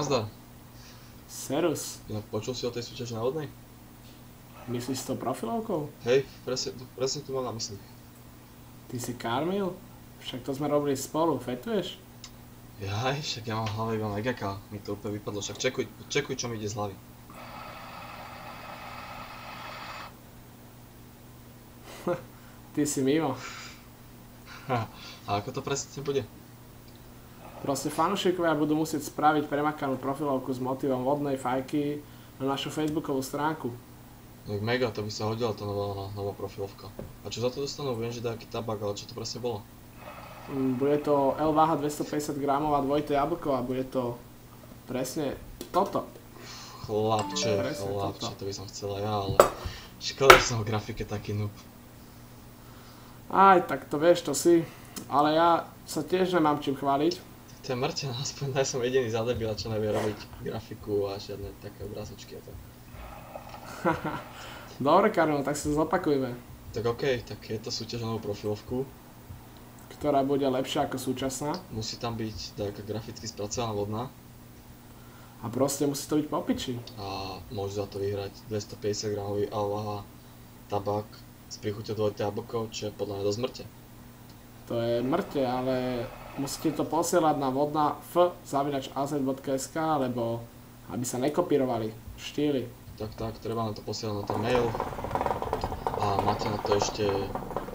nazdar. Serus. Inak počul si o tej súťaži na vodnej? Myslíš s tou profilovkou? Hej, presne tu mám na mysli. Ty si karmil? Však to sme robili spolu, fetuješ? Jaj, však ja mám v hlave iba megaka, mi to úplne vypadlo, však čekuj čo mi ide z hlavy. Ty si mimo. A ako to presne bude? Proste fanúšikovia budú musieť spraviť premakanú profilovku s motivom vodnej fajky na našu facebookovú stránku. Tak mega, to by sa hodila tá nová profilovka. A čo za to dostanú? Viem, že nejaký tabak, ale čo to presne bolo? Bude to L váha 250 gramov a dvojité jablko a bude to presne toto. Chlapče, Presne to by som chcela ja, ale škoda, že som v grafike taký noob. Aj, tak to vieš, to si. Ale ja sa tiež nemám čím chváliť. To je mŕte, aspoň ja som jediný za debila, čo nevie robiť grafiku a žiadne také obrazočky a tak. Dobre, Karol, tak sa zopakujme. Tak okej, tak je to súťaž na novú profilovku. Ktorá bude lepšia ako súčasná. Musí tam byť taká graficky spracovaná vodná. A proste musí to byť po piči. A môžu za to vyhrať 250 gramový alvaha tabak s príchuťou dvojité jablko, čo je podľa mňa dosť mŕte. To je mŕte, ale musíte to posielať na vodna.az.sk, lebo aby sa nekopírovali štýly. Tak, treba na to posielať na ten mail a máte na to ešte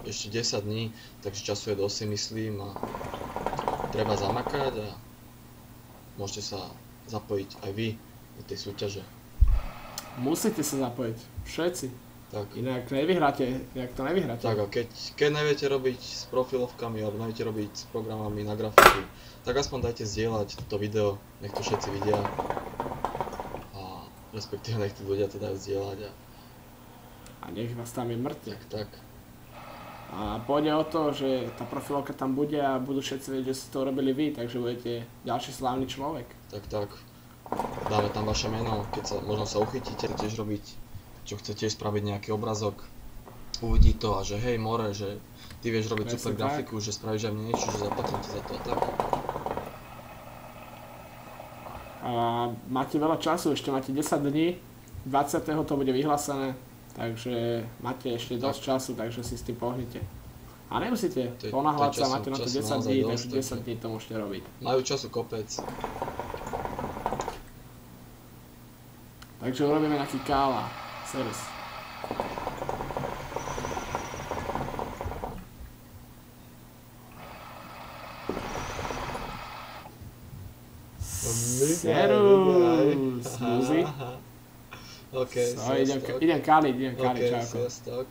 10 dní, takže času je dosť, si myslím, a treba zamakať a môžete sa zapojiť aj vy do tej súťaže. Musíte sa zapojiť, všetci. Tak. Inak to nevyhráte. Tak a keď neviete robiť s profilovkami alebo neviete robiť s programami na grafiku, tak aspoň dajte zdieľať toto video, nech to všetci vidia. A respektíve nech tí ľudia to dajú zdieľať. A nech vás tam je mŕte. Tak. A pôjde o to, že tá profilovka tam bude a budú všetci vedieť, že ste to robili vy, takže budete ďalší slávny človek. Tak. Dáme tam vaše meno, keď možno sa uchytíte tiež robiť, čo chcete spraviť nejaký obrazok, uvidí to a že hej more, že ty vieš robiť Presne super tak. grafiku, že spravíš aj mne niečo, že zaplatím ti za to a tak. A máte veľa času, ešte máte 10 dní, 20. to bude vyhlásené, takže máte ešte dosť času, takže si s tým pohnite. A nemusíte ponáhľať sa, máte na to 10 dní, takže 10 dní to môžete robiť. Majú času kopec. Takže urobíme nejaký káva. Serus. Serus. Smoothie. OK, Idem káliť, OK, čauko. stok.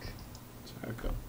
Čauko.